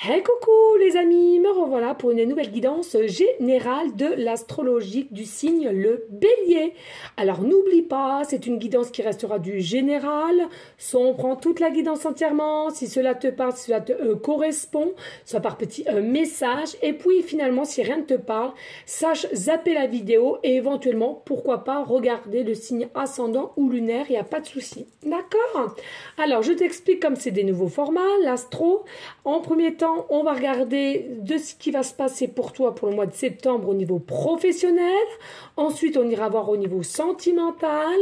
Hey coucou les amis, me revoilà pour une nouvelle guidance générale de l'astrologie du signe le Bélier. Alors n'oublie pas, c'est une guidance qui restera du général, soit on prend toute la guidance entièrement, si cela te parle, si cela te correspond, soit par petit message, et puis finalement si rien ne te parle, sache zapper la vidéo et éventuellement, pourquoi pas, regarder le signe ascendant ou lunaire, il n'y a pas de souci. D'accord? Alors je t'explique comme c'est des nouveaux formats, l'astro, en premier temps, on va regarder de ce qui va se passer pour toi pour le mois de septembre au niveau professionnel. Ensuite, on ira voir au niveau sentimental.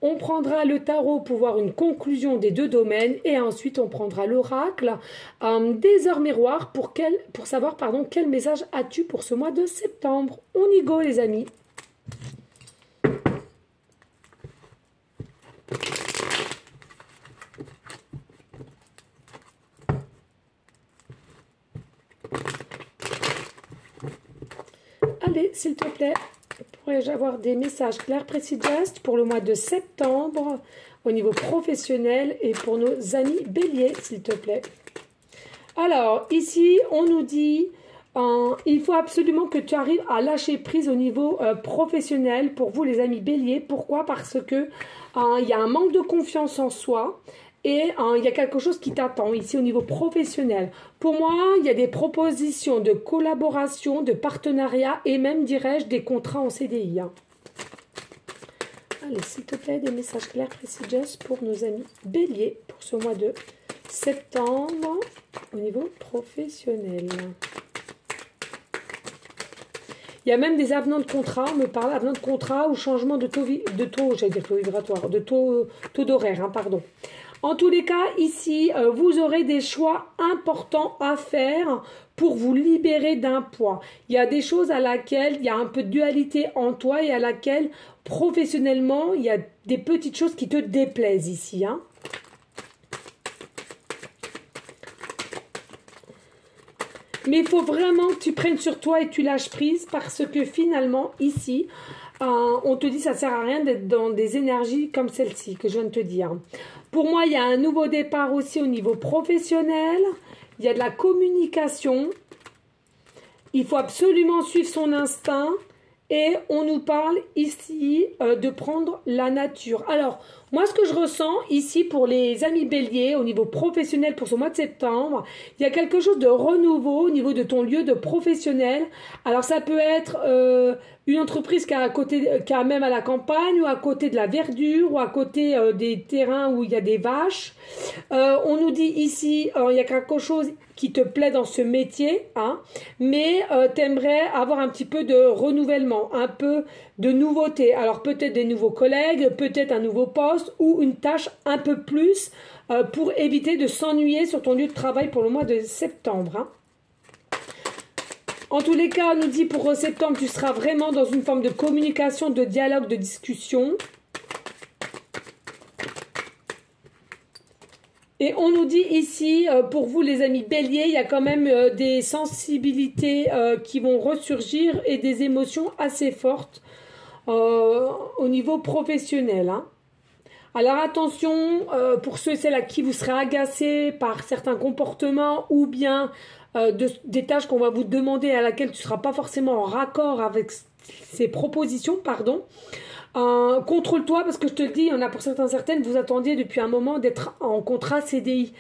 On prendra le tarot pour voir une conclusion des deux domaines. Et ensuite, on prendra l'oracle des heures miroirs pour savoir quel message as-tu pour ce mois de septembre. On y go, les amis. Allez, s'il te plaît, pourrais-je avoir des messages clairs, précis, justes pour le mois de septembre au niveau professionnel et pour nos amis béliers, s'il te plaît. Alors, ici, on nous dit il faut absolument que tu arrives à lâcher prise au niveau professionnel pour vous, les amis béliers. Pourquoi? Parce que il y a un manque de confiance en soi. Et il y a quelque chose qui t'attend ici au niveau professionnel. Pour moi, il y a des propositions de collaboration, de partenariat et même, dirais-je, des contrats en CDI. Allez, s'il te plaît, des messages clairs, précis, justes pour nos amis béliers pour ce mois de septembre au niveau professionnel. Il y a même des avenants de contrat, on me parle avenants de contrat ou changement de taux j'allais dire taux vibratoire, de taux d'horaire, pardon. En tous les cas, ici, vous aurez des choix importants à faire pour vous libérer d'un poids. Il y a des choses à laquelle il y a un peu de dualité en toi et à laquelle, professionnellement, il y a des petites choses qui te déplaisent ici. Mais il faut vraiment que tu prennes sur toi et tu lâches prise parce que finalement, ici, on te dit que ça ne sert à rien d'être dans des énergies comme celle-ci que je viens de te dire. Pour moi, il y a un nouveau départ aussi au niveau professionnel. Il y a de la communication. Il faut absolument suivre son instinct. Et on nous parle ici de prendre la nature. Alors, moi, ce que je ressens ici pour les amis béliers au niveau professionnel pour ce mois de septembre, il y a quelque chose de renouveau au niveau de ton lieu de professionnel. Alors, ça peut être une entreprise qui a même à la campagne ou à côté de la verdure ou à côté des terrains où il y a des vaches. On nous dit ici, il y a quelque chose qui te plaît dans ce métier, mais tu aimerais avoir un petit peu de renouvellement, un peu de nouveauté. Alors peut-être des nouveaux collègues, peut-être un nouveau poste ou une tâche un peu plus pour éviter de s'ennuyer sur ton lieu de travail pour le mois de septembre. En tous les cas, on nous dit pour septembre, tu seras vraiment dans une forme de communication, de dialogue, de discussion. Et on nous dit ici, pour vous les amis béliers, il y a quand même des sensibilités qui vont ressurgir et des émotions assez fortes au niveau professionnel. Alors attention, pour ceux et celles à qui vous serez agacés par certains comportements ou bien des tâches qu'on va vous demander à laquelle tu ne seras pas forcément en raccord avec ces propositions, contrôle-toi parce que je te le dis, il y en a pour certaines, vous attendiez depuis un moment d'être en contrat CDI.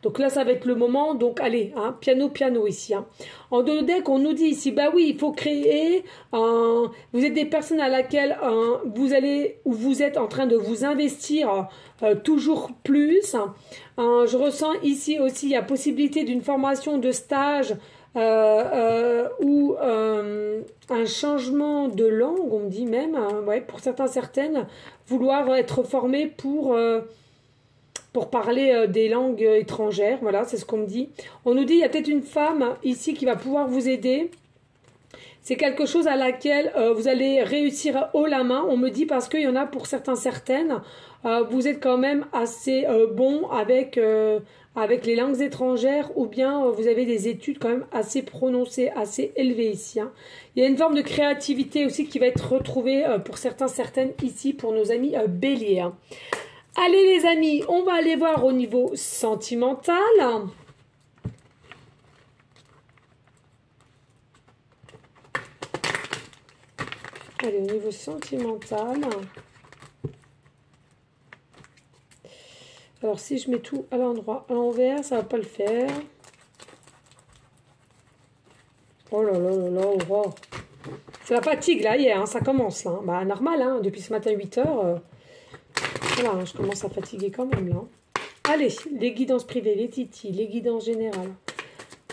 Donc là, ça va être le moment. Donc allez, piano ici. En deux deck, on nous dit ici, bah oui, il faut créer. Vous êtes des personnes à laquelle vous êtes en train de vous investir toujours plus. Je ressens ici aussi, il y a possibilité d'une formation de stage. Ou un changement de langue, on me dit même, pour certaines, vouloir être formé pour parler des langues étrangères, voilà, c'est ce qu'on me dit. On nous dit, il y a peut-être une femme ici qui va pouvoir vous aider. C'est quelque chose à laquelle vous allez réussir haut la main, on me dit, parce qu'il y en a pour certaines, vous êtes quand même assez bon avec les langues étrangères ou bien vous avez des études quand même assez prononcées, assez élevées ici. Il y a une forme de créativité aussi qui va être retrouvée pour certaines ici pour nos amis béliers. Allez les amis, on va aller voir au niveau sentimental. au niveau sentimental. Alors, si je mets tout à l'endroit, à l'envers, ça va pas le faire. Oh là là là là, oh. C'est la fatigue, là, hier, hein, ça commence, là. Bah, normal, hein, depuis ce matin, 8 heures. Voilà, hein, je commence à fatiguer quand même, là. Allez, les guidances privées, les titis, les guidances générales.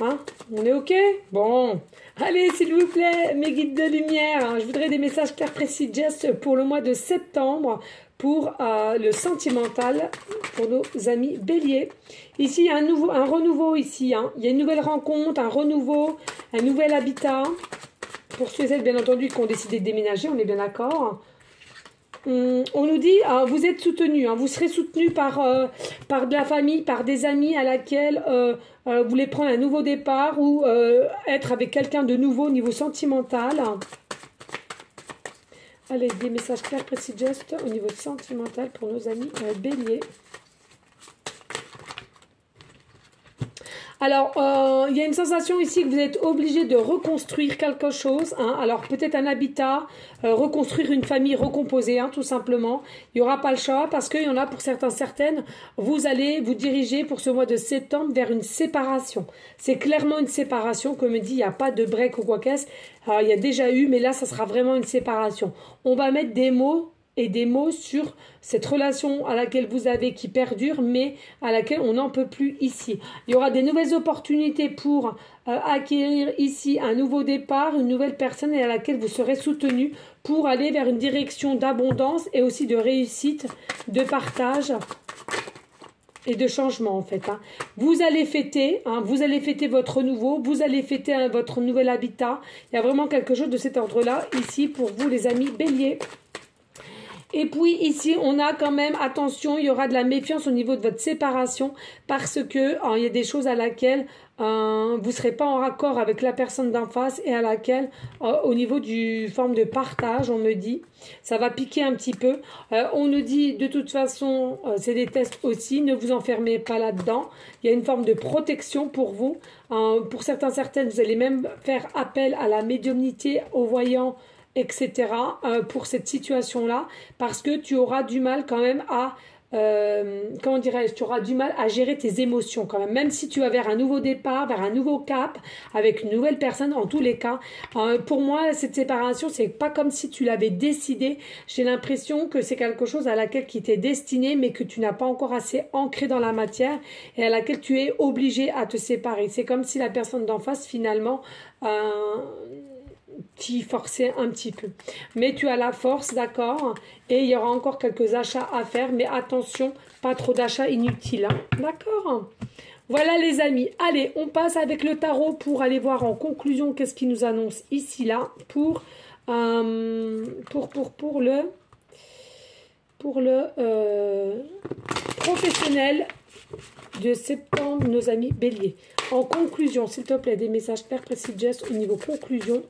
Hein, on est OK? Bon. Allez, s'il vous plaît, mes guides de lumière, hein, je voudrais des messages clairs, précis, just pour le mois de septembre, pour le sentimental, pour nos amis béliers. Ici, il y a un renouveau ici. Hein. Il y a une nouvelle rencontre, un renouveau, un nouvel habitat. Pour ceux et celles, bien entendu, qui ont décidé de déménager, on est bien d'accord. On nous dit, vous êtes soutenus, hein, vous serez soutenus par de la famille, par des amis à laquelle vous voulez prendre un nouveau départ ou être avec quelqu'un de nouveau au niveau sentimental. Allez, des messages clairs, précis, just au niveau sentimental pour nos amis béliers. Alors, il y a une sensation ici que vous êtes obligé de reconstruire quelque chose. Hein. Alors, peut-être un habitat, reconstruire une famille recomposée, hein, tout simplement. Il n'y aura pas le choix parce qu'il y en a pour certaines. Vous allez vous diriger pour ce mois de septembre vers une séparation. C'est clairement une séparation. Comme me dit, il n'y a pas de break ou quoi qu'est-ce. Il y a déjà eu, mais là, ça sera vraiment une séparation. On va mettre des mots et des mots sur cette relation à laquelle vous avez qui perdure, mais à laquelle on n'en peut plus ici. Il y aura des nouvelles opportunités pour acquérir ici un nouveau départ, une nouvelle personne et à laquelle vous serez soutenu pour aller vers une direction d'abondance et aussi de réussite, de partage et de changement en fait. Hein. Vous allez fêter votre renouveau, vous allez fêter votre nouvel habitat. Il y a vraiment quelque chose de cet ordre-là ici pour vous les amis béliers. Et puis ici, on a quand même, attention, il y aura de la méfiance au niveau de votre séparation parce que il y a des choses à laquelle vous ne serez pas en raccord avec la personne d'en face et à laquelle, au niveau du forme de partage, on me dit, ça va piquer un petit peu. On nous dit, de toute façon, c'est des tests aussi, ne vous enfermez pas là-dedans. Il y a une forme de protection pour vous. Pour certaines, vous allez même faire appel à la médiumnité, au voyant, etc. Pour cette situation-là, parce que tu auras du mal quand même à, comment dirais-je, tu auras du mal à gérer tes émotions quand même si tu vas vers un nouveau départ, vers un nouveau cap, avec une nouvelle personne, en tous les cas. Pour moi, cette séparation, c'est pas comme si tu l'avais décidé. J'ai l'impression que c'est quelque chose à laquelle qui t'est destiné, mais que tu n'as pas encore assez ancré dans la matière et à laquelle tu es obligé à te séparer. C'est comme si la personne d'en face, finalement, t'y forçait un petit peu. Mais tu as la force, d'accord, et il y aura encore quelques achats à faire, mais attention, pas trop d'achats inutiles, hein. D'accord. Voilà les amis, allez, on passe avec le tarot pour aller voir en conclusion qu'est-ce qui nous annonce ici, là, pour le professionnel de septembre, nos amis béliers. En conclusion, s'il te plaît, des messages clairs, précis, gestes au niveau conclusion,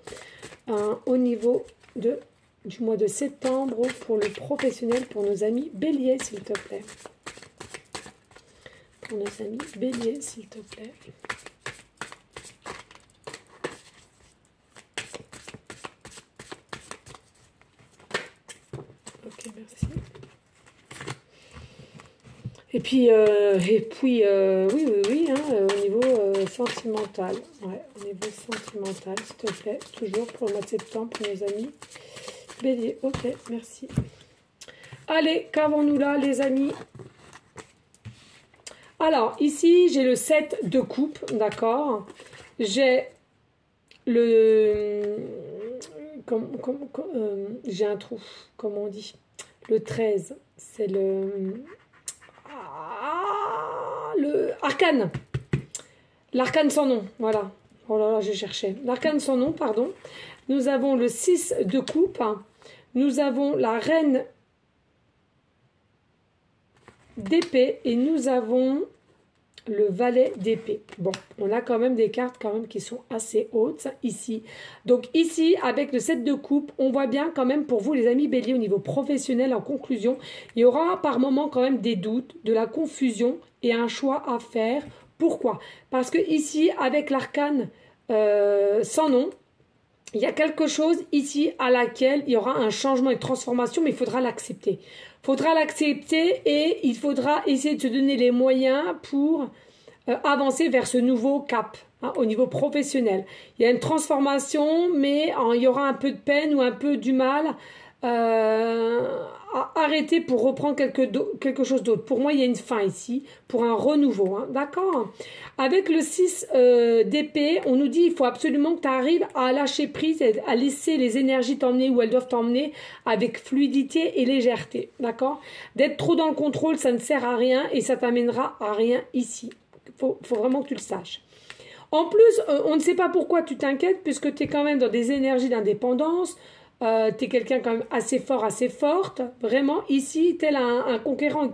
au niveau du mois de septembre pour le professionnel, pour nos amis béliers, s'il te plaît. Pour nos amis béliers, s'il te plaît. Ok, merci. Et puis, oui, hein, au niveau sentimental. Ouais, au niveau sentimental, s'il te plaît. Toujours pour le mois de septembre, pour nos amis béliers. Ok, merci. Allez, qu'avons-nous là, les amis? Alors, ici, j'ai le 7 de coupe, d'accord? J'ai le... j'ai un trou, comment on dit? Le 13, c'est le arcane. L'arcane sans nom, voilà. Oh là là, j'ai cherché. L'arcane sans nom, pardon. Nous avons le 6 de coupe. Nous avons la reine d'épée et nous avons le valet d'épée. Bon, on a quand même des cartes quand même qui sont assez hautes ici. Donc ici, avec le 7 de coupe, on voit bien quand même pour vous les amis béliers au niveau professionnel, en conclusion, il y aura par moment quand même des doutes, de la confusion et un choix à faire. Pourquoi? Parce que ici, avec l'arcane sans nom, il y a quelque chose ici à laquelle il y aura un changement, une transformation, mais il faudra l'accepter. Il faudra l'accepter et il faudra essayer de se donner les moyens pour avancer vers ce nouveau cap hein, au niveau professionnel. Il y a une transformation, mais il y aura un peu de peine ou un peu du mal à arrêter pour reprendre quelque chose d'autre. Pour moi, il y a une fin ici, pour un renouveau. Hein, d'accord. Avec le 6 d'épée, on nous dit il faut absolument que tu arrives à lâcher prise, à laisser les énergies t'emmener où elles doivent t'emmener avec fluidité et légèreté. D'accord. D'être trop dans le contrôle, ça ne sert à rien et ça t'amènera à rien ici. Faut vraiment que tu le saches. En plus, on ne sait pas pourquoi tu t'inquiètes puisque tu es quand même dans des énergies d'indépendance. Tu es quelqu'un quand même assez fort, assez forte. Vraiment, ici, tel un conquérant,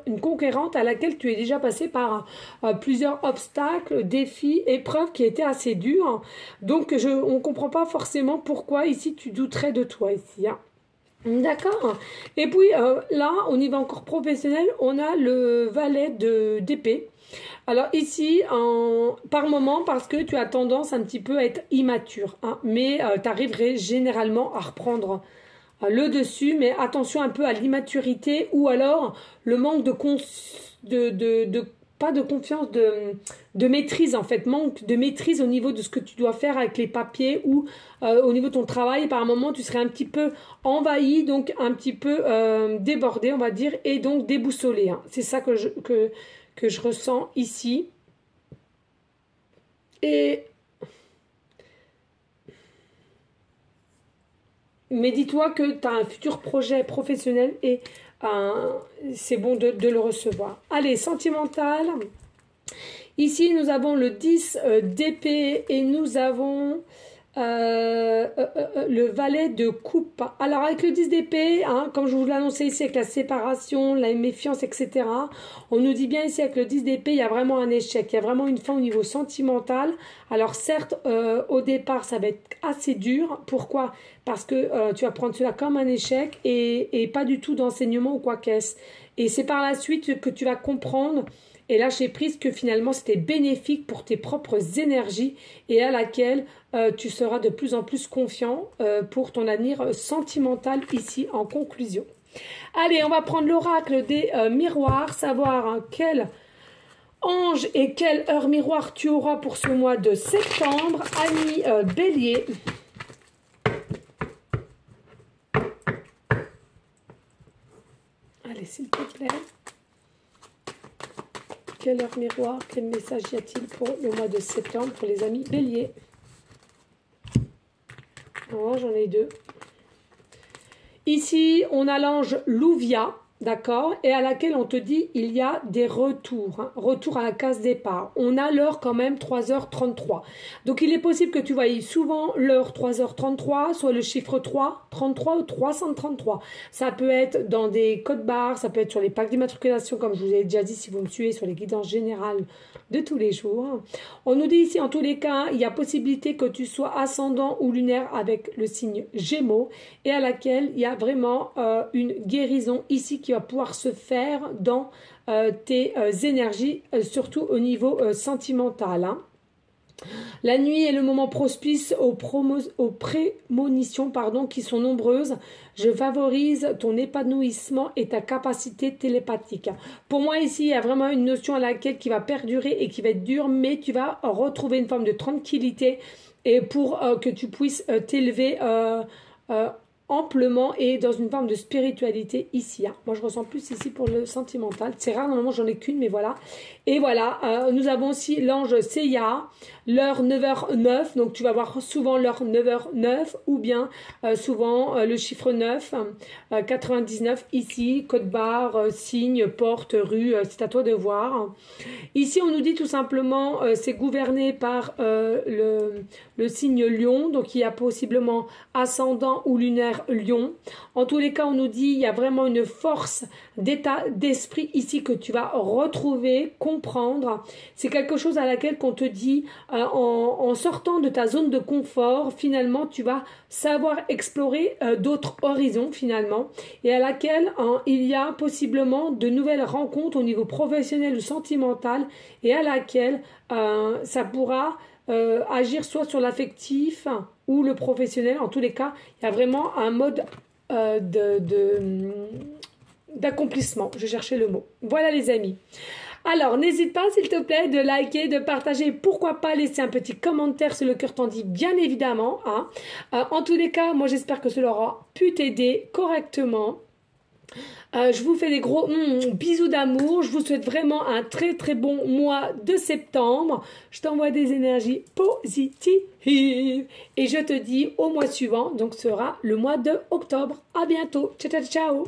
une conquérante à laquelle tu es déjà passé par plusieurs obstacles, défis, épreuves qui étaient assez dures. Donc, on ne comprend pas forcément pourquoi ici tu douterais de toi ici. Hein. D'accord. Et puis là, au niveau encore professionnel, on a le valet d'épée. Alors ici, par moment, parce que tu as tendance un petit peu à être immature, hein, mais tu arriverais généralement à reprendre le dessus, mais attention un peu à l'immaturité ou alors le manque pas de confiance, de maîtrise en fait, manque de maîtrise au niveau de ce que tu dois faire avec les papiers ou au niveau de ton travail. Par un moment, tu serais un petit peu envahi, donc un petit peu débordé, on va dire, et donc déboussolé. Hein. C'est ça que je ressens ici. Mais dis-toi que tu as un futur projet professionnel et c'est bon de le recevoir. Allez, sentimental. Ici, nous avons le 10 d'épée et nous avons le valet de coupe. Alors, avec le 10 d'épée, hein, comme je vous l'ai annoncé ici avec la séparation, la méfiance, etc., on nous dit bien ici avec le 10 d'épée, il y a vraiment un échec, il y a vraiment une fin au niveau sentimental. Alors, certes, au départ, ça va être assez dur. Pourquoi ? Parce que tu vas prendre cela comme un échec et pas du tout d'enseignement ou quoi qu'est-ce. Et c'est par la suite que tu vas comprendre et lâcher prise que finalement c'était bénéfique pour tes propres énergies et à laquelle tu seras de plus en plus confiant pour ton avenir sentimental ici en conclusion. Allez, on va prendre l'oracle des miroirs, savoir hein, quel ange et quelle heure miroir tu auras pour ce mois de septembre. Ami Bélier. Allez, s'il te plaît. Quelle heure miroir, quel message y a-t-il pour le mois de septembre pour les amis Bélier? Oh, j'en ai deux. Ici, on a l'ange Louvia, d'accord, et à laquelle on te dit il y a des retours, hein, retour à la case départ. On a l'heure quand même 3h33. Donc il est possible que tu voyes souvent l'heure 3h33, soit le chiffre 3, 33 ou 333. Ça peut être dans des codes barres, ça peut être sur les plaques d'immatriculation, comme je vous ai déjà dit si vous me suivez sur les guidances générales de tous les jours. On nous dit ici en tous les cas, il y a possibilité que tu sois ascendant ou lunaire avec le signe Gémeaux et à laquelle il y a vraiment une guérison ici qui va pouvoir se faire dans tes énergies, surtout au niveau sentimental. Hein. La nuit est le moment propice aux prémonitions qui sont nombreuses. Je favorise ton épanouissement et ta capacité télépathique. Pour moi ici, il y a vraiment une notion à laquelle qui va perdurer et qui va être dure, mais tu vas retrouver une forme de tranquillité et pour que tu puisses t'élever amplement et dans une forme de spiritualité ici. Hein. Moi, je ressens plus ici pour le sentimental. C'est rare, normalement, j'en ai qu'une, mais voilà. Et voilà, nous avons aussi l'ange Seiya, l'heure 9h09. Donc, tu vas voir souvent l'heure 9h09 ou bien souvent le chiffre 9, 99 ici, code barre, signe, porte, rue. C'est à toi de voir. Ici, on nous dit tout simplement, c'est gouverné par le signe Lion. Donc, il y a possiblement ascendant ou lunaire Lion. En tous les cas, on nous dit il y a vraiment une force d'état d'esprit ici que tu vas retrouver, comprendre. C'est quelque chose à laquelle qu'on te dit en sortant de ta zone de confort, finalement, tu vas savoir explorer d'autres horizons finalement et à laquelle il y a possiblement de nouvelles rencontres au niveau professionnel ou sentimental et à laquelle ça pourra agir soit sur l'affectif ou le professionnel. En tous les cas, il y a vraiment un mode d'accomplissement. Je cherchais le mot. Voilà les amis. Alors, n'hésite pas, s'il te plaît, de liker, de partager, pourquoi pas laisser un petit commentaire sur le cœur t'en dit, bien évidemment. Hein. En tous les cas, moi, j'espère que cela aura pu t'aider correctement. Je vous fais des gros bisous d'amour. Je vous souhaite vraiment un très très bon mois de septembre. Je t'envoie des énergies positives. Et je te dis au mois suivant, donc sera le mois de octobre. À bientôt. Ciao, ciao, ciao.